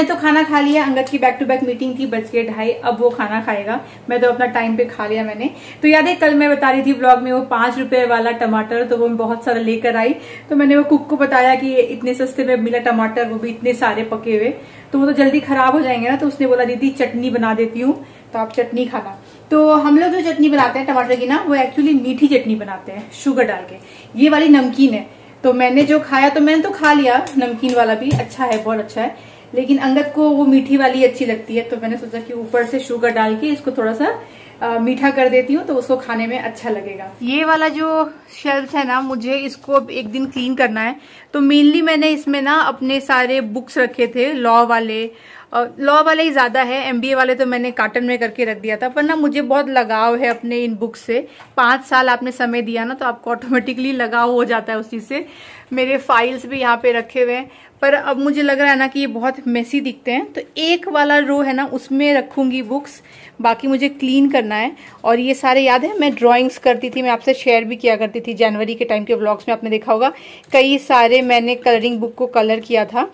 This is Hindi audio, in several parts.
मैंने तो खाना खा लिया। अंगद की बैक टू बैक मीटिंग थी, बज के 2:30, अब वो खाना खाएगा। मैं तो अपना टाइम पे खा लिया मैंने। तो याद है कल मैं बता रही थी ब्लॉग में वो 5 रुपए वाला टमाटर, तो वो मैं बहुत सारा लेकर आई। तो मैंने वो कुक को बताया कि इतने सस्ते में मिला टमाटर, वो भी इतने सारे पके हुए, तो वो तो जल्दी खराब हो जाएंगे ना। तो उसने बोला दीदी चटनी बना देती हूँ, तो आप चटनी खाना। तो हम लोग जो चटनी बनाते हैं टमाटर की ना, वो एक्चुअली मीठी चटनी बनाते हैं शुगर डाल के। ये वाली नमकीन है। तो मैंने जो खाया, तो मैंने तो खा लिया, नमकीन वाला भी अच्छा है, बहुत अच्छा है, लेकिन अंगद को वो मीठी वाली अच्छी लगती है। तो मैंने सोचा कि ऊपर से शुगर डाल के इसको थोड़ा सा मीठा कर देती हूँ, तो उसको खाने में अच्छा लगेगा। ये वाला जो शेल्फ है ना, मुझे इसको एक दिन क्लीन करना है। तो मेनली मैंने इसमें ना अपने सारे बुक्स रखे थे, लॉ वाले ही ज्यादा है, MBA वाले तो मैंने कार्टन में करके रख दिया था। पर ना मुझे बहुत लगाव है अपने इन बुक्स से। 5 साल आपने समय दिया ना, तो आपको ऑटोमेटिकली लगाव हो जाता है उस चीज से। मेरे फाइल्स भी यहाँ पे रखे हुए हैं, पर अब मुझे लग रहा है ना कि ये बहुत मेसी दिखते हैं, तो एक वाला रो है ना उसमें रखूंगी बुक्स, बाकी मुझे क्लीन करना है। और ये सारे याद है मैं ड्राइंग्स करती थी, मैं आपसे शेयर भी किया करती थी जनवरी के टाइम के व्लॉग्स में, आपने देखा होगा कई सारे मैंने कलरिंग बुक को कलर किया था।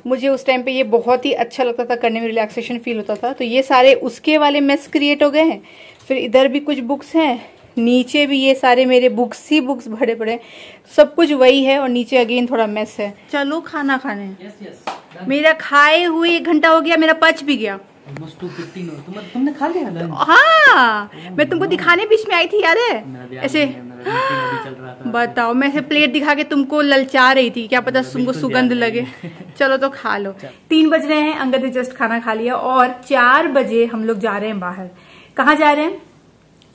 मुझे उस टाइम पे ये बहुत ही अच्छा लगता था, करने में रिलैक्सेशन फील होता था। तो ये सारे उसके वाले मेस क्रिएट हो गए हैं। फिर इधर भी कुछ बुक्स हैं, नीचे भी ये सारे मेरे बुक्स ही बुक्स भरे पड़े, सब कुछ वही है। और नीचे अगेन थोड़ा मेस है। चलो खाना खाने। yes. मेरा खाए हुए 1 घंटा हो गया, मेरा पच भी गया। तुमने खा लिया लंच? हाँ, मैं तुमको दिखाने बीच में आई थी, याद है ऐसे। बताओ, मैं ऐसे प्लेट दिखा के तुमको ललचा रही थी, क्या पता तुमको सुगंध लगे। चलो तो खा लो। 3 बज रहे हैं, अंगद ने जस्ट खाना खा लिया और 4 बजे हम लोग जा रहे हैं बाहर। कहाँ जा रहे हैं?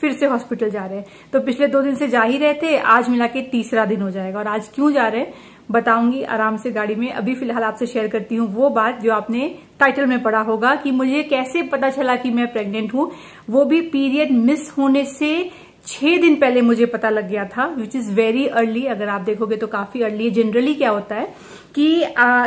फिर से हॉस्पिटल जा रहे हैं। तो पिछले 2 दिन से जा ही रहे थे, आज मिला के तीसरा दिन हो जाएगा। और आज क्यों जा रहे हैं बताऊंगी आराम से गाड़ी में। अभी फिलहाल आपसे शेयर करती हूँ वो बात जो आपने टाइटल में पढ़ा होगा कि मुझे कैसे पता चला कि मैं प्रेग्नेंट हूँ। वो भी पीरियड मिस होने से 6 दिन पहले मुझे पता लग गया था, विच इज वेरी अर्ली। अगर आप देखोगे तो काफी अर्ली है। जनरली क्या होता है कि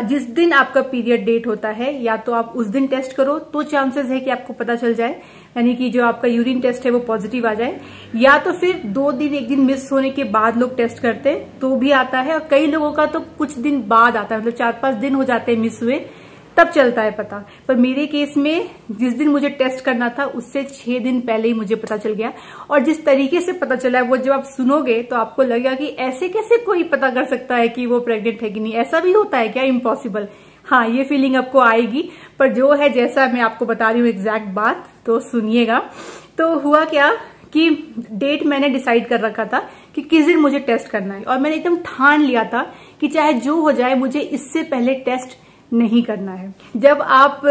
जिस दिन आपका पीरियड डेट होता है, या तो आप उस दिन टेस्ट करो तो चांसेस है कि आपको पता चल जाए, यानी कि जो आपका यूरिन टेस्ट है वो पॉजिटिव आ जाए, या तो फिर 2 दिन 1 दिन मिस होने के बाद लोग टेस्ट करते हैं तो भी आता है। और कई लोगों का तो कुछ दिन बाद आता है, मतलब 4-5 दिन हो जाते हैं मिस हुए, तब चलता है पता। पर मेरे केस में जिस दिन मुझे टेस्ट करना था उससे 6 दिन पहले ही मुझे पता चल गया। और जिस तरीके से पता चला है वो जब आप सुनोगे तो आपको लगेगा कि ऐसे कैसे कोई पता कर सकता है कि वो प्रेग्नेंट है कि नहीं, ऐसा भी होता है क्या, इम्पॉसिबल। हाँ, ये फीलिंग आपको आएगी, पर जो है जैसा मैं आपको बता रही हूँ एग्जैक्ट बात, तो सुनिएगा। तो हुआ क्या कि डेट मैंने डिसाइड कर रखा था कि किस दिन मुझे टेस्ट करना है, और मैंने एकदम ठान लिया था कि चाहे जो हो जाए मुझे इससे पहले टेस्ट नहीं करना है। जब आप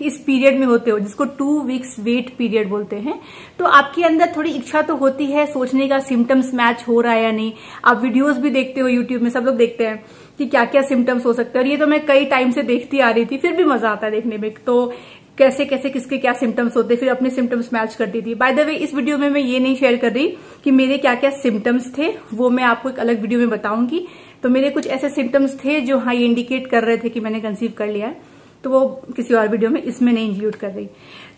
इस पीरियड में होते हो, जिसको 2 वीक्स वेट पीरियड बोलते हैं, तो आपके अंदर थोड़ी इच्छा तो होती है सोचने का सिम्टम्स मैच हो रहा है या नहीं। आप वीडियोस भी देखते हो यूट्यूब में, सब लोग देखते हैं कि क्या क्या सिम्टम्स हो सकते हैं। और ये तो मैं कई टाइम से देखती आ रही थी, फिर भी मजा आता है देखने में। तो कैसे कैसे किसके क्या सिम्टम्स होते, फिर अपने सिम्टम्स मैच करती थी। बाय द वे, इस वीडियो में मैं ये नहीं शेयर कर रही कि मेरे क्या क्या सिम्टम्स थे, वो मैं आपको एक अलग वीडियो में बताऊंगी। तो मेरे कुछ ऐसे सिम्टम्स थे जो हाँ ये इंडिकेट कर रहे थे कि मैंने कंसीव कर लिया है, तो वो किसी और वीडियो में, इसमें नहीं इंक्लूड कर रही।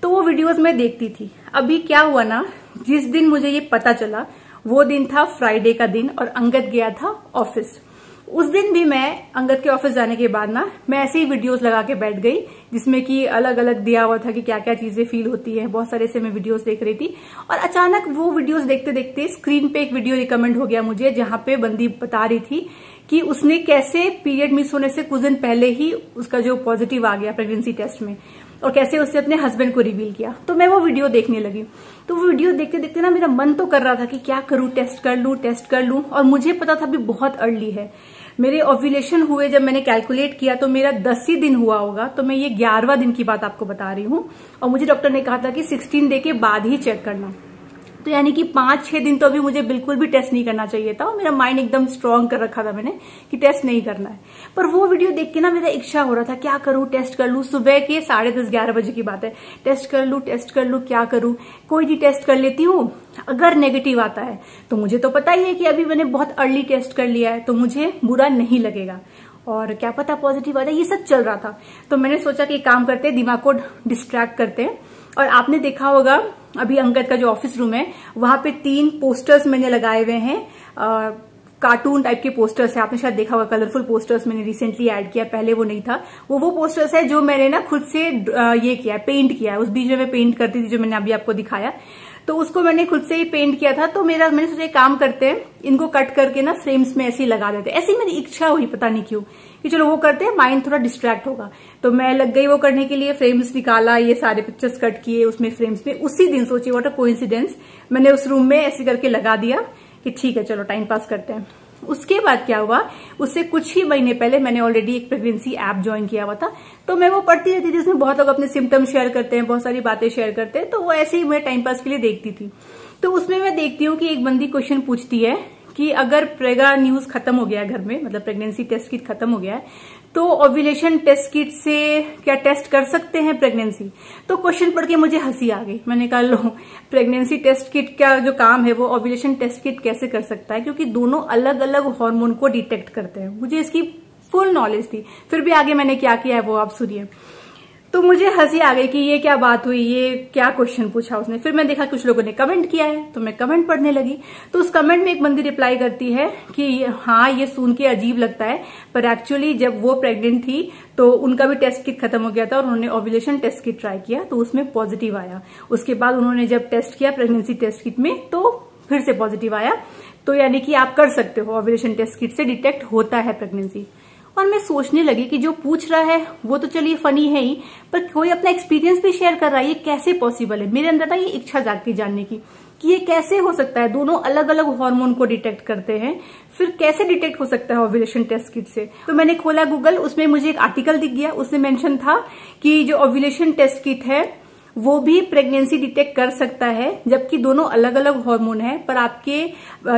तो वो वीडियोस मैं देखती थी। अभी क्या हुआ ना, जिस दिन मुझे ये पता चला वो दिन था फ्राइडे का दिन, और अंगद गया था ऑफिस। उस दिन भी मैं अंगद के ऑफिस जाने के बाद ना मैं ऐसे ही वीडियोस लगा के बैठ गई, जिसमें कि अलग अलग दिया हुआ था कि क्या क्या चीजें फील होती है। बहुत सारे से मैं वीडियोस देख रही थी, और अचानक वो वीडियोस देखते देखते स्क्रीन पे एक वीडियो रिकमेंड हो गया मुझे, जहां पे बंदी बता रही थी कि उसने कैसे पीरियड मिस होने से कुछ दिन पहले ही उसका जो पॉजिटिव आ गया प्रेगनेंसी टेस्ट में, और कैसे उसने अपने हस्बैंड को रिवील किया। तो मैं वो वीडियो देखने लगी। तो वो वीडियो देखते देखते ना मेरा मन तो कर रहा था कि क्या करूं, टेस्ट कर लूं। और मुझे पता था अभी बहुत अर्ली है। मेरे ओव्यूलेशन हुए जब मैंने कैलकुलेट किया तो मेरा 10 ही दिन हुआ होगा, तो मैं ये 11वां दिन की बात आपको बता रही हूँ। और मुझे डॉक्टर ने कहा था कि 16 डे के बाद ही चेक करना। तो यानी कि 5-6 दिन तो अभी मुझे बिल्कुल भी टेस्ट नहीं करना चाहिए था। और मेरा माइंड एकदम स्ट्रांग कर रखा था मैंने कि टेस्ट नहीं करना है। पर वो वीडियो देख के ना मेरा इच्छा हो रहा था क्या करूं, टेस्ट कर लूं। सुबह के 10:30-11 बजे की बात है, टेस्ट कर लूं, क्या करूं, कोई नहीं टेस्ट कर लेती हूँ। अगर नेगेटिव आता है तो मुझे तो पता ही है कि अभी मैंने बहुत अर्ली टेस्ट कर लिया है, तो मुझे बुरा नहीं लगेगा, और क्या पता पॉजिटिव आ जाए। ये सब चल रहा था। तो मैंने सोचा कि एक काम करते हैं, दिमाग को डिस्ट्रैक्ट करते हैं। और आपने देखा होगा अभी अंगद का जो ऑफिस रूम है वहां पे 3 पोस्टर्स मैंने लगाए हुए हैं कार्टून टाइप के पोस्टर्स है, आपने शायद देखा होगा, कलरफुल पोस्टर्स मैंने रिसेंटली ऐड किया, पहले वो नहीं था। वो पोस्टर्स है जो मैंने ना खुद से ये किया है, पेंट किया है। उस बीच में मैं पेंट करती थी, जो मैंने अभी आपको दिखाया, तो उसको मैंने खुद से ही पेंट किया था। तो मैंने सोचा काम करते हैं, इनको कट करके ना फ्रेम्स में ऐसे ही लगा देते हैं। ऐसी मेरी इच्छा हुई, पता नहीं क्यों, कि चलो वो करते हैं, माइंड थोड़ा डिस्ट्रैक्ट होगा। तो मैं लग गई वो करने के लिए, फ्रेम्स निकाला, ये सारे पिक्चर्स कट किए उसमें फ्रेम्स में। उसी दिन सोचिए, व्हाट अ कोइंसिडेंस, मैंने उस रूम में ऐसे करके लगा दिया कि ठीक है चलो टाइम पास करते हैं। उसके बाद क्या हुआ, उससे कुछ ही महीने पहले मैंने ऑलरेडी एक प्रेगनेंसी ऐप ज्वाइन किया हुआ था, तो मैं वो पढ़ती रहती थी। उसमें बहुत लोग अपने सिम्टम्स शेयर करते हैं, बहुत सारी बातें शेयर करते हैं, तो वो ऐसे ही मैं टाइम पास के लिए देखती थी। तो उसमें मैं देखती हूँ कि एक बंदी क्वेश्चन पूछती है कि अगर प्रेगा न्यूज खत्म हो गया है घर में, मतलब प्रेगनेंसी टेस्ट किट खत्म हो गया है, तो ओव्यूलेशन टेस्ट किट से क्या टेस्ट कर सकते हैं प्रेगनेंसी। तो क्वेश्चन पढ़ के मुझे हंसी आ गई। मैंने कहा लो, प्रेगनेंसी टेस्ट किट का जो काम है वो ओव्यूलेशन टेस्ट किट कैसे कर सकता है, क्योंकि दोनों अलग अलग हार्मोन को डिटेक्ट करते हैं। मुझे इसकी फुल नॉलेज थी, फिर भी आगे मैंने क्या किया है वो आप सुनिए। तो मुझे हंसी आ गई कि ये क्या बात हुई, ये क्या क्वेश्चन पूछा उसने। फिर मैं देखा कुछ लोगों ने कमेंट किया है, तो मैं कमेंट पढ़ने लगी। तो उस कमेंट में एक बंदी रिप्लाई करती है कि हाँ ये सुन के अजीब लगता है, पर एक्चुअली जब वो प्रेग्नेंट थी तो उनका भी टेस्ट किट खत्म हो गया था और उन्होंने ओव्यूलेशन टेस्ट किट ट्राई किया, तो उसमें पॉजिटिव आया। उसके बाद उन्होंने जब टेस्ट किया प्रेगनेंसी टेस्ट किट में, तो फिर से पॉजिटिव आया। तो यानी कि आप कर सकते हो, ओव्यूलेशन टेस्ट किट से डिटेक्ट होता है प्रेगनेंसी। और मैं सोचने लगी कि जो पूछ रहा है वो तो चलिए फनी है ही, पर कोई अपना एक्सपीरियंस भी शेयर कर रहा है, ये कैसे पॉसिबल है। मेरे अंदर था ये इच्छा जागती जानने की कि ये कैसे हो सकता है, दोनों अलग अलग हार्मोन को डिटेक्ट करते हैं, फिर कैसे डिटेक्ट हो सकता है ओव्यूलेशन टेस्ट किट से। तो मैंने खोला गूगल, उसमें मुझे एक आर्टिकल दिख गया, उसमें मेंशन था कि जो ओव्यूलेशन टेस्ट किट है वो भी प्रेगनेंसी डिटेक्ट कर सकता है, जबकि दोनों अलग अलग हार्मोन है। पर आपके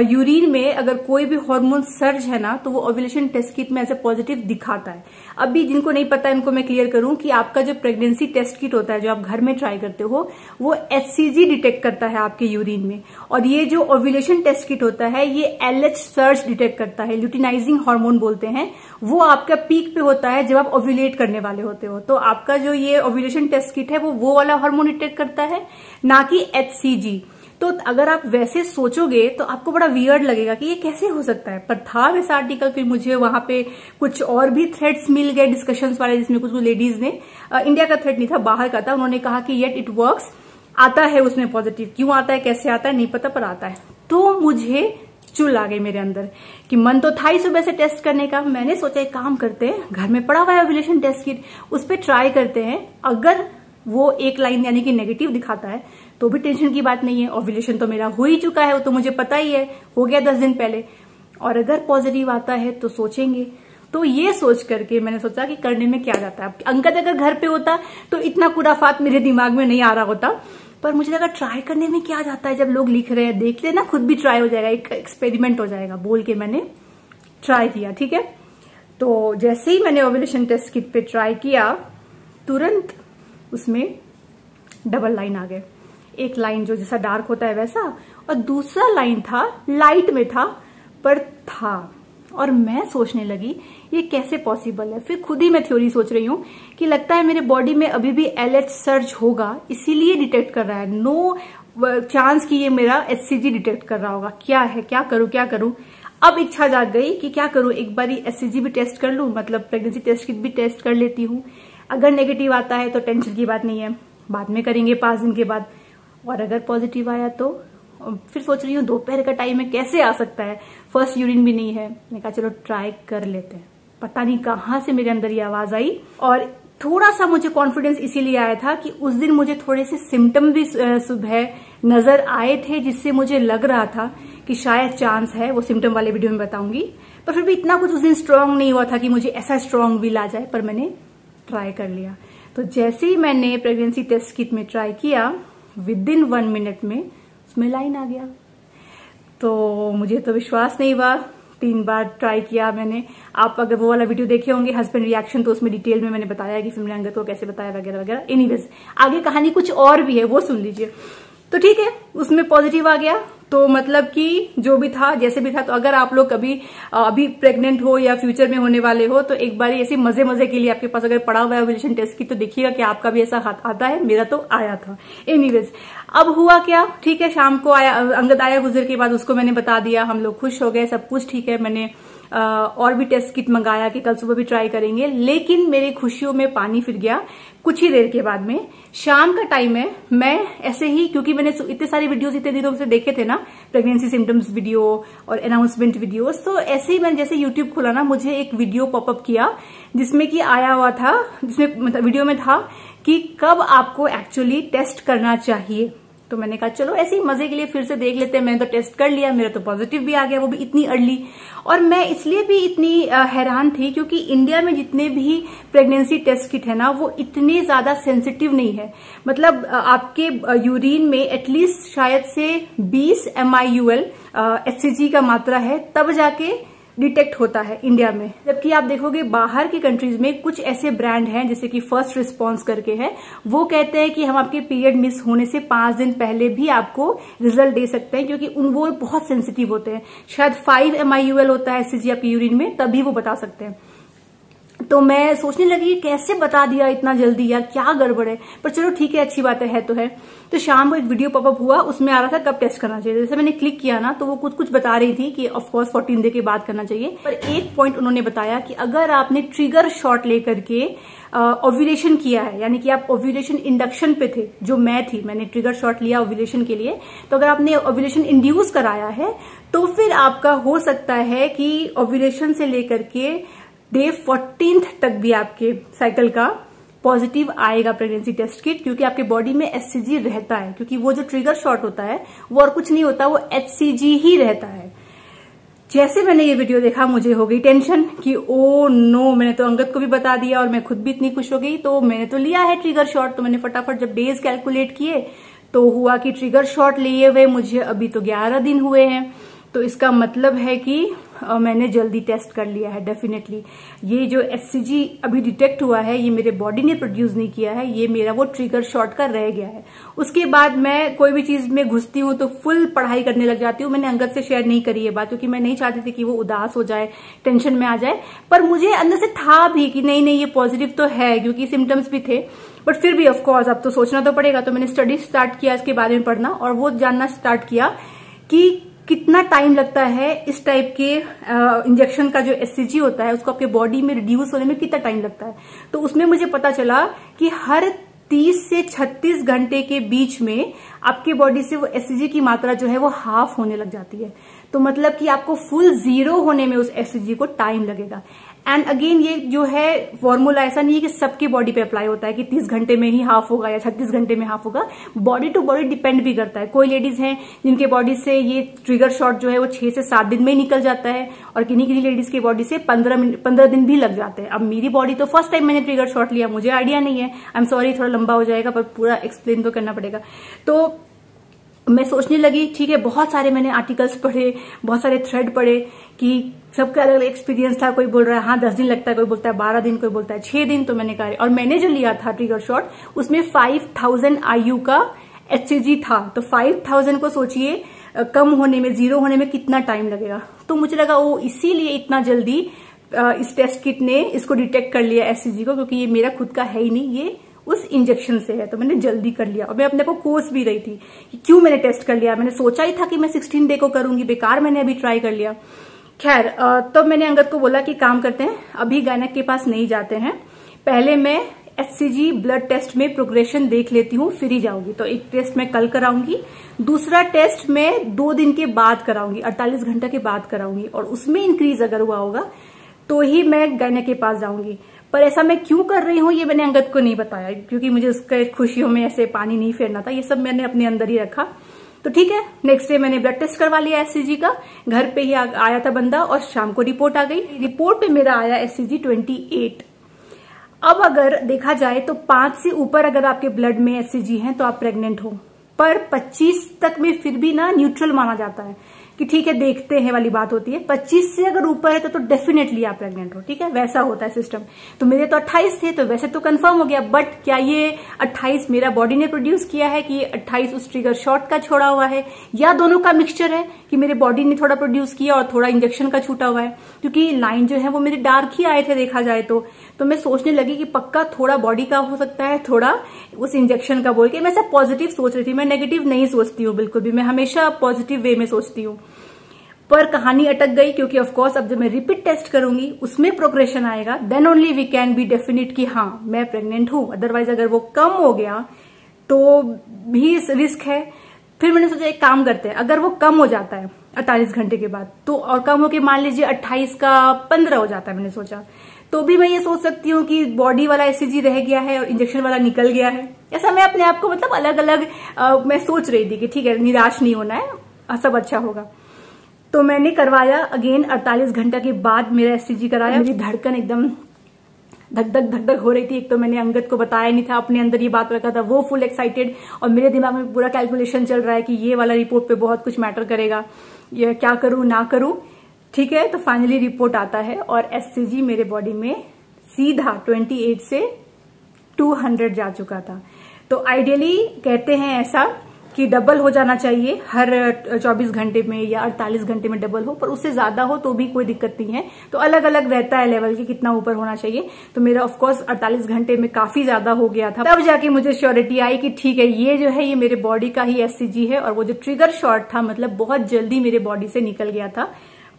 यूरिन में अगर कोई भी हार्मोन सर्ज है ना, तो वो ओव्यूलेशन टेस्ट किट में ऐसे पॉजिटिव दिखाता है। अभी जिनको नहीं पता इनको मैं क्लियर करूं कि आपका जो प्रेगनेंसी टेस्ट किट होता है, जो आप घर में ट्राई करते हो, वो HCG डिटेक्ट करता है आपके यूरिन में, और ये जो ओव्यूलेशन टेस्ट किट होता है ये LH सर्ज डिटेक्ट करता है, ल्यूटिनाइजिंग हार्मोन बोलते हैं। वो आपका पीक पे होता है जब आप ओव्यूलेट करने वाले होते हो। तो आपका जो ये ओव्यूलेशन टेस्ट किट है वो वाला हार्मोन डिटेक्ट करता है, ना कि HCG। तो अगर आप वैसे सोचोगे तो आपको बड़ा वियर्ड लगेगा कि ये कैसे हो सकता है, पर था वैसा आर्टिकल। फिर मुझे वहां पे कुछ और भी थ्रेड्स मिल गए डिस्कशंस वाले, जिसमें कुछ लेडीज ने, इंडिया का थ्रेड नहीं था, बाहर का था, उन्होंने कहा कि येट इट वर्क्स, आता है उसमें पॉजिटिव। क्यों आता है, कैसे आता है नहीं पता, पर आता है। तो मुझे चुल आ गई मेरे अंदर कि मन तो था ही सुबह से टेस्ट करने का। मैंने सोचा एक काम करते हैं, घर में पड़ा हुआ है ओव्यूलेशन टेस्ट किट, उस पर ट्राई करते हैं। अगर वो एक लाइन यानी कि नेगेटिव दिखाता है तो भी टेंशन की बात नहीं है, ओव्यूलेशन तो मेरा हो ही चुका है, वो तो मुझे पता ही है, हो गया 10 दिन पहले। और अगर पॉजिटिव आता है तो सोचेंगे। तो ये सोच करके मैंने सोचा कि करने में क्या जाता है। अंकल अगर घर पे होता तो इतना खुराफात मेरे दिमाग में नहीं आ रहा होता, पर मुझे लगा ट्राई करने में क्या जाता है, जब लोग लिख रहे हैं देख लेना, खुद भी ट्राई हो जाएगा, एक एक्सपेरिमेंट हो जाएगा, बोल के मैंने ट्राई किया। ठीक है, तो जैसे ही मैंने ओव्यूलेशन टेस्ट किट पे ट्राई किया, तुरंत उसमें डबल लाइन आ गए। एक लाइन जो जैसा डार्क होता है वैसा, और दूसरा लाइन था लाइट में था, पर था। और मैं सोचने लगी ये कैसे पॉसिबल है। फिर खुद ही मैं थ्योरी सोच रही हूँ कि लगता है मेरे बॉडी में अभी भी LH सर्ज होगा, इसीलिए डिटेक्ट कर रहा है। नो चांस कि ये मेरा HCG डिटेक्ट कर रहा होगा। क्या है, क्या करूं क्या करूं। अब इच्छा जाग गई कि क्या करूं, एक बारी HCG भी टेस्ट कर लूं, मतलब प्रेगनेंसी टेस्ट किट भी टेस्ट कर लेती हूँ। अगर नेगेटिव आता है तो टेंशन की बात नहीं है, बाद में करेंगे 5 दिन के बाद। और अगर पॉजिटिव आया तो फिर सोच रही हूँ दोपहर का टाइम है, कैसे आ सकता है, फर्स्ट यूरिन भी नहीं है। मैंने कहा चलो ट्राई कर लेते हैं। पता नहीं कहाँ से मेरे अंदर ये आवाज आई, और थोड़ा सा मुझे कॉन्फिडेंस इसीलिए आया था कि उस दिन मुझे थोड़े से सिम्टम भी सुबह नजर आए थे, जिससे मुझे लग रहा था कि शायद चांस है। वो सिम्टम वाले वीडियो में बताऊंगी। पर फिर भी इतना कुछ उस दिन स्ट्रांग नहीं हुआ था कि मुझे ऐसा स्ट्रांग विल आ जाए, पर मैंने ट्राई कर लिया। तो जैसे ही मैंने प्रेगनेंसी टेस्ट किट में ट्राई किया, विद इन 1 मिनट में उसमें लाइन आ गया। तो मुझे तो विश्वास नहीं हुआ, 3 बार ट्राई किया मैंने। आप अगर वो वाला वीडियो देखे होंगे हस्बैंड रिएक्शन, तो उसमें डिटेल में मैंने बताया कि फिल्म अंगद को कैसे बताया वगैरह वगैरह। एनीवेज आगे कहानी कुछ और भी है, वो सुन लीजिए। तो ठीक है, उसमें पॉजिटिव आ गया, तो मतलब कि जो भी था जैसे भी था, तो अगर आप लोग कभी अभी प्रेग्नेंट हो या फ्यूचर में होने वाले हो तो एक बार ऐसे मजे मजे के लिए आपके पास अगर पड़ा हुआ है ओव्यूलेशन टेस्ट की, तो देखिएगा कि आपका भी ऐसा हाथ आता है। मेरा तो आया था। एनीवेज, अब हुआ क्या, ठीक है, शाम को आया अंगद आया गुजर के बाद, उसको मैंने बता दिया, हम लोग खुश हो गए, सब कुछ ठीक है। मैंने और भी टेस्ट किट मंगाया कि कल सुबह भी ट्राई करेंगे, लेकिन मेरी खुशियों में पानी फिर गया कुछ ही देर के बाद में। शाम का टाइम है, मैं ऐसे ही, क्योंकि मैंने इतने सारे वीडियोस इतने दिनों से देखे थे ना, प्रेगनेंसी सिम्टम्स वीडियो और अनाउंसमेंट वीडियोस, तो ऐसे ही मैंने जैसे यूट्यूब खोला ना, मुझे एक वीडियो पॉपअप किया जिसमें कि आया हुआ था, जिसमें मतलब वीडियो में था कि कब आपको एक्चुअली टेस्ट करना चाहिए। तो मैंने कहा चलो ऐसे ही मजे के लिए फिर से देख लेते हैं। मैंने तो टेस्ट कर लिया, मेरा तो पॉजिटिव भी आ गया, वो भी इतनी अर्ली। और मैं इसलिए भी इतनी हैरान थी क्योंकि इंडिया में जितने भी प्रेगनेंसी टेस्ट किट है ना, वो इतने ज्यादा सेंसिटिव नहीं है। मतलब आपके यूरिन में एटलीस्ट शायद से 20 MIUL HCG का मात्रा है, तब जाके डिटेक्ट होता है इंडिया में। जबकि आप देखोगे बाहर की कंट्रीज में कुछ ऐसे ब्रांड हैं जैसे कि फर्स्ट रिस्पॉन्स करके है, वो कहते हैं कि हम आपके पीरियड मिस होने से 5 दिन पहले भी आपको रिजल्ट दे सकते हैं, क्योंकि वो बहुत सेंसिटिव होते हैं। शायद 5 MIUL होता है HCG आपके यूरिन में, तभी वो बता सकते हैं। तो मैं सोचने लगी कैसे बता दिया इतना जल्दी, यार क्या गड़बड़ है। पर चलो ठीक है, अच्छी बात है तो है। तो शाम को एक वीडियो पॉपअप हुआ, उसमें आ रहा था कब टेस्ट करना चाहिए। जैसे मैंने क्लिक किया ना, तो वो कुछ बता रही थी कि ऑफ कोर्स 14 डे के बाद करना चाहिए। पर एक पॉइंट उन्होंने बताया कि अगर आपने ट्रिगर शॉट लेकर के ओव्यूलेशन किया है, यानी कि आप ओव्यूलेशन इंडक्शन पे थे, जो मैं थी, मैंने ट्रिगर शॉट लिया ओव्यूलेशन के लिए, तो अगर आपने ओव्यूलेशन इंड्यूस कराया है तो फिर आपका हो सकता है कि ओव्यूलेशन से लेकर के डे 14 तक भी आपके साइकिल का पॉजिटिव आएगा प्रेगनेंसी टेस्ट किट, क्योंकि आपके बॉडी में HCG रहता है। क्योंकि वो जो ट्रिगर शॉट होता है वो और कुछ नहीं होता, वो HCG ही रहता है। जैसे मैंने ये वीडियो देखा, मुझे हो गई टेंशन कि ओ नो, मैंने तो अंगद को भी बता दिया और मैं खुद भी इतनी खुश हो गई। तो मैंने तो लिया है ट्रिगर शॉट, तो मैंने फटाफट जब डेज कैलकुलेट किए तो हुआ कि ट्रिगर शॉट लिए हुए मुझे अभी तो 11 दिन हुए हैं। तो इसका मतलब है कि मैंने जल्दी टेस्ट कर लिया है। डेफिनेटली ये जो HCG अभी डिटेक्ट हुआ है, ये मेरे बॉडी ने प्रोड्यूस नहीं किया है, ये मेरा वो ट्रिगर शॉट का रह गया है। उसके बाद मैं कोई भी चीज में घुसती हूँ तो फुल पढ़ाई करने लग जाती हूँ। मैंने अंगद से शेयर नहीं करी ये बात, क्योंकि मैं नहीं चाहती थी कि वो उदास हो जाए, टेंशन में आ जाए। पर मुझे अंदर से था भी कि नहीं ये पॉजिटिव तो है, क्योंकि सिम्टम्स भी थे। बट फिर भी ऑफकोर्स अब तो सोचना तो पड़ेगा। तो मैंने स्टडी स्टार्ट किया इसके बारे में पढ़ना, और वो जानना स्टार्ट किया कि कितना टाइम लगता है इस टाइप के इंजेक्शन का जो HCG होता है उसको आपके बॉडी में रिड्यूस होने में कितना टाइम लगता है। तो उसमें मुझे पता चला कि हर 30 से 36 घंटे के बीच में आपके बॉडी से वो HCG की मात्रा जो है वो हाफ होने लग जाती है। तो मतलब कि आपको फुल 0 होने में उस HCG को टाइम लगेगा। एंड अगेन ये जो है फॉर्मूला ऐसा नहीं है कि सबकी बॉडी पे अप्लाई होता है कि 30 घंटे में ही हाफ होगा या 36 घंटे में हाफ होगा। बॉडी टू बॉडी डिपेंड भी करता है। कोई लेडीज हैं जिनके बॉडी से ये ट्रिगर शॉट जो है वो 6 से 7 दिन में ही निकल जाता है, और किन्हीं किन्हीं लेडीज की बॉडी से 15 दिन भी लग जाते हैं। अब मेरी बॉडी तो फर्स्ट टाइम मैंने ट्रिगर शॉट लिया, मुझे आइडिया नहीं है। आई एम सॉरी, थोड़ा लंबा हो जाएगा, पर पूरा एक्सप्लेन तो करना पड़ेगा। तो मैं सोचने लगी, ठीक है, बहुत सारे मैंने आर्टिकल्स पढ़े, बहुत सारे थ्रेड पढ़े कि सबका अलग अलग एक्सपीरियंस था। कोई बोल रहा है हाँ 10 दिन लगता है, कोई बोलता है 12 दिन, कोई बोलता है 6 दिन। तो मैंने कहा, और मैंने जो लिया था ट्रिगर शॉट उसमें 5000 IU का HCG था। तो 5000 को सोचिए कम होने में, 0 होने में कितना टाइम लगेगा। तो मुझे लगा वो इसीलिए इतना जल्दी इस टेस्ट किट ने इसको डिटेक्ट कर लिया HCG को, क्योंकि ये मेरा खुद का है ही नहीं, ये उस इंजेक्शन से है। तो मैंने जल्दी कर लिया, और मैं अपने को कोस भी रही थी कि क्यों मैंने टेस्ट कर लिया। मैंने सोचा ही था कि मैं 16 डे को करूंगी, बेकार मैंने अभी ट्राई कर लिया। खैर, तो मैंने अंगद को बोला कि काम करते हैं, अभी गायनेक के पास नहीं जाते हैं, पहले मैं HCG ब्लड टेस्ट में प्रोग्रेशन देख लेती हूँ, फिर ही जाऊंगी। तो एक टेस्ट मैं कल कराऊंगी, दूसरा टेस्ट मैं 2 दिन के बाद कराऊंगी, 48 घंटे के बाद कराऊंगी, और उसमें इंक्रीज अगर हुआ होगा तो ही मैं गायनेक के पास जाऊंगी। पर ऐसा मैं क्यों कर रही हूँ ये मैंने अंगद को नहीं बताया, क्योंकि मुझे उसके खुशियों में ऐसे पानी नहीं फेरना था। ये सब मैंने अपने अंदर ही रखा। तो ठीक है, नेक्स्ट डे मैंने ब्लड टेस्ट करवा लिया HCG का, घर पे ही आया था बंदा, और शाम को रिपोर्ट आ गई। रिपोर्ट पे मेरा आया HCG 28। अब अगर देखा जाए तो 5 से ऊपर अगर आपके ब्लड में HCG है तो आप प्रेग्नेंट हो, पर 25 तक में फिर भी ना न्यूट्रल माना जाता है। कि ठीक है देखते हैं वाली बात होती है। 25 से अगर ऊपर है तो डेफिनेटली आप प्रेग्नेंट हो, ठीक है, वैसा होता है सिस्टम। तो मेरे तो 28 थे, तो वैसे तो कंफर्म हो गया, बट क्या ये 28 मेरा बॉडी ने प्रोड्यूस किया है कि 28 उस ट्रिगर शॉट का छोड़ा हुआ है, या दोनों का मिक्सचर है कि मेरे बॉडी ने थोड़ा प्रोड्यूस किया और थोड़ा इंजेक्शन का छूटा हुआ है। क्योंकि लाइन जो है वो मेरे डार्क ही आए थे देखा जाए तो मैं सोचने लगी कि पक्का थोड़ा बॉडी का हो सकता है, थोड़ा उस इंजेक्शन का, बोल के मैं सब पॉजिटिव सोच रही थी। मैं नेगेटिव नहीं सोचती हूँ बिल्कुल भी, मैं हमेशा पॉजिटिव वे में सोचती हूँ। पर कहानी अटक गई, क्योंकि ऑफ कोर्स अब जब मैं रिपीट टेस्ट करूंगी उसमें प्रोग्रेशन आएगा, then only we can be definite कि हाँ मैं प्रेग्नेंट हूं। अदरवाइज अगर वो कम हो गया तो भी रिस्क है। फिर मैंने सोचा एक काम करते हैं, अगर वो कम हो जाता है 48 घंटे के बाद तो, और कम होके मान लीजिए 28 का 15 हो जाता है, मैंने सोचा तो भी मैं ये सोच सकती हूँ कि बॉडी वाला एससीजी रह गया है और इंजेक्शन वाला निकल गया है। ऐसा मैं अपने आप को मतलब अलग अलग मैं सोच रही थी कि ठीक है निराश नहीं होना है, सब अच्छा होगा। तो मैंने करवाया अगेन 48 घंटा के बाद मेरा एससीजी कराया। मेरी धड़कन एकदम धक धक धक धक हो रही थी। एक तो मैंने अंगद को बताया नहीं था, अपने अंदर ये बात रखा था, वो फुल एक्साइटेड, और मेरे दिमाग में पूरा कैलकुलेशन चल रहा है कि ये वाला रिपोर्ट पे बहुत कुछ मैटर करेगा, ये क्या करूं ना करूं। ठीक है, तो फाइनली रिपोर्ट आता है और एससीजी मेरे बॉडी में सीधा 28 से 200 जा चुका था। तो आइडियली कहते हैं ऐसा कि डबल हो जाना चाहिए हर 24 घंटे में या 48 घंटे में डबल हो, पर उससे ज्यादा हो तो भी कोई दिक्कत नहीं है। तो अलग अलग रहता है लेवल की कितना ऊपर होना चाहिए। तो मेरा ऑफ कोर्स 48 घंटे में काफी ज्यादा हो गया था। तब जाके मुझे श्योरिटी आई कि ठीक है ये जो है ये मेरे बॉडी का ही एससीजी है, और वो जो ट्रिगर शॉट था मतलब बहुत जल्दी मेरे बॉडी से निकल गया था,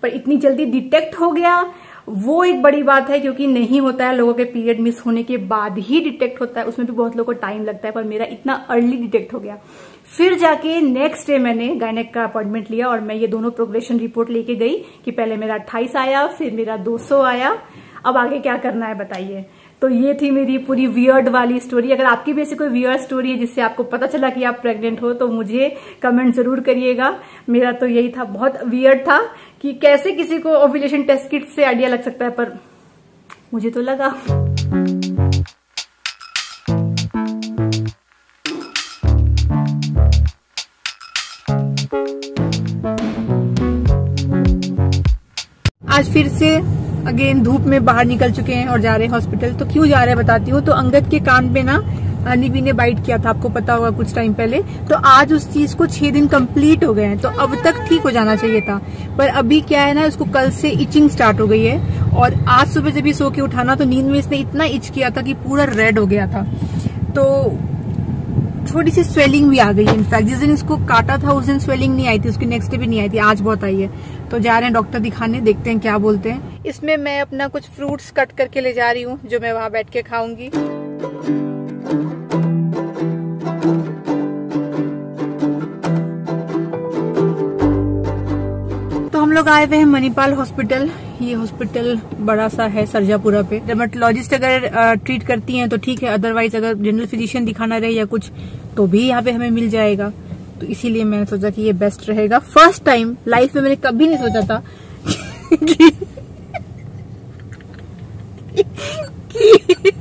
पर इतनी जल्दी डिटेक्ट हो गया वो एक बड़ी बात है, क्योंकि नहीं होता है लोगों के पीरियड मिस होने के बाद ही डिटेक्ट होता है, उसमें भी बहुत लोगों को टाइम लगता है, पर मेरा इतना अर्ली डिटेक्ट हो गया। फिर जाके नेक्स्ट डे मैंने गायनेक का अपॉइंटमेंट लिया और मैं ये दोनों प्रोग्रेशन रिपोर्ट लेके गई कि पहले मेरा 28 आया, फिर मेरा 200 आया, अब आगे क्या करना है बताइए। तो ये थी मेरी पूरी वियर्ड वाली स्टोरी। अगर आपकी भी ऐसी कोई वियर्ड स्टोरी है जिससे आपको पता चला कि आप प्रेग्नेंट हो तो मुझे कमेंट जरूर करिएगा। मेरा तो यही था, बहुत वियर्ड था कि कैसे किसी को ओव्यूलेशन टेस्ट किट से आइडिया लग सकता है, पर मुझे तो लगा। आज फिर से अगेन धूप में बाहर निकल चुके हैं और जा रहे हैं हॉस्पिटल। तो क्यों जा रहे हैं बताती हूँ। तो अंगद के कान पे ना हनीबी ने बाइट किया था, आपको पता होगा कुछ टाइम पहले। तो आज उस चीज को 6 दिन कंप्लीट हो गए हैं, तो अब तक ठीक हो जाना चाहिए था, पर अभी क्या है ना उसको कल से इचिंग स्टार्ट हो गई है। और आज सुबह जब ये सो के उठाना तो नींद में इसने इतना इच किया था कि पूरा रेड हो गया था। तो थोड़ी सी स्वेलिंग भी आ गई है। इनफैक्ट जिस दिन इसको काटा था उस दिन स्वेलिंग नहीं आई थी, उसकी नेक्स्ट डे भी नहीं आई थी, आज बहुत आई है। तो जा रहे हैं डॉक्टर दिखाने, देखते हैं क्या बोलते हैं। इसमें मैं अपना कुछ फ्रूट्स कट करके ले जा रही हूँ जो मैं वहां बैठ के खाऊंगी। तो हम लोग आए हुए हैं मणिपाल हॉस्पिटल। ये हॉस्पिटल बड़ा सा है सरजापुरा पे। डर्मेटोलॉजिस्ट अगर ट्रीट करती हैं तो ठीक है, अदरवाइज अगर जनरल फिजिशियन दिखाना रहे या कुछ तो भी यहाँ पे हमें मिल जाएगा। तो इसीलिए मैंने सोचा कि ये बेस्ट रहेगा। फर्स्ट टाइम लाइफ में मैंने कभी नहीं सोचा था कि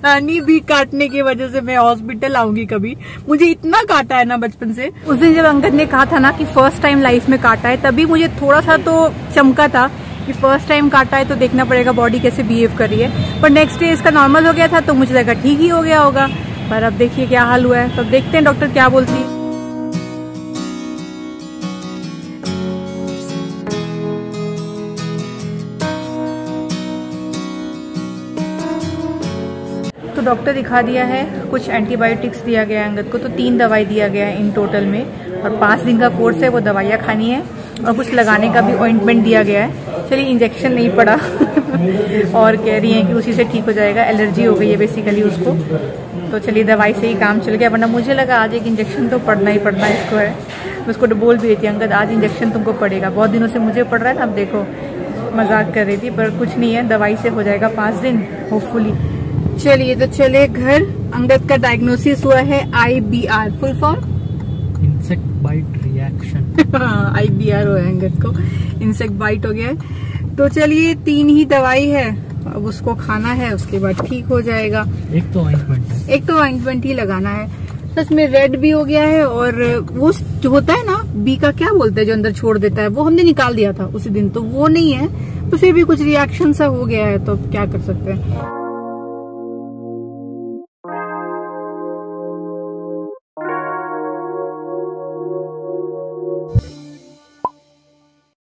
हनी भी काटने की वजह से मैं हॉस्पिटल आऊंगी कभी। मुझे इतना काटा है ना बचपन से। उस दिन जब अंगद ने कहा था ना कि फर्स्ट टाइम लाइफ में काटा है, तभी मुझे थोड़ा सा तो चमका था कि फर्स्ट टाइम काटा है तो देखना पड़ेगा बॉडी कैसे बिहेव कर रही है। पर नेक्स्ट डे इसका नॉर्मल हो गया था तो मुझे लगा ठीक ही हो गया होगा, पर अब देखिए क्या हाल हुआ है। तो देखते हैं डॉक्टर क्या बोलती है। तो डॉक्टर दिखा दिया है, कुछ एंटीबायोटिक्स दिया गया है अंगद को, तो 3 दवाई दिया गया है इन टोटल में, और 5 दिन का कोर्स है, वो दवाइयाँ खानी है, और कुछ लगाने का भी ऑइंटमेंट दिया गया है। चलिए इंजेक्शन नहीं पड़ा और कह रही हैं कि उसी से ठीक हो जाएगा, एलर्जी हो गई है बेसिकली उसको। तो चलिए दवाई से ही काम चल गया, वरना मुझे लगा आज एक इंजेक्शन तो पड़ना ही पड़ना इसको है। मैं उसको बोल भी रही थी अंगद आज इंजेक्शन तुमको पड़ेगा, बहुत दिनों से मुझे पड़ रहा है, अब देखो मजाक कर रही थी, पर कुछ नहीं है, दवाई से हो जाएगा 5 दिन होपफुली। चलिए तो चले घर। अंगद का डायग्नोसिस हुआ है IBR, full form insect bite reaction. IBR हुआ है अंगद को, इंसेक्ट बाइट हो गया है। तो चलिए 3 ही दवाई है, अब उसको खाना है, उसके बाद ठीक हो जाएगा। एक तो ऑइंटमेंट है, एक तो ऑइंटमेंट ही लगाना है। सच में रेड भी हो गया है, और वो जो होता है ना बी का क्या बोलते हैं जो अंदर छोड़ देता है, वो हमने निकाल दिया था उसी दिन, तो वो नहीं है, तो फिर भी कुछ रिएक्शन सा हो गया है, तो क्या कर सकते हैं।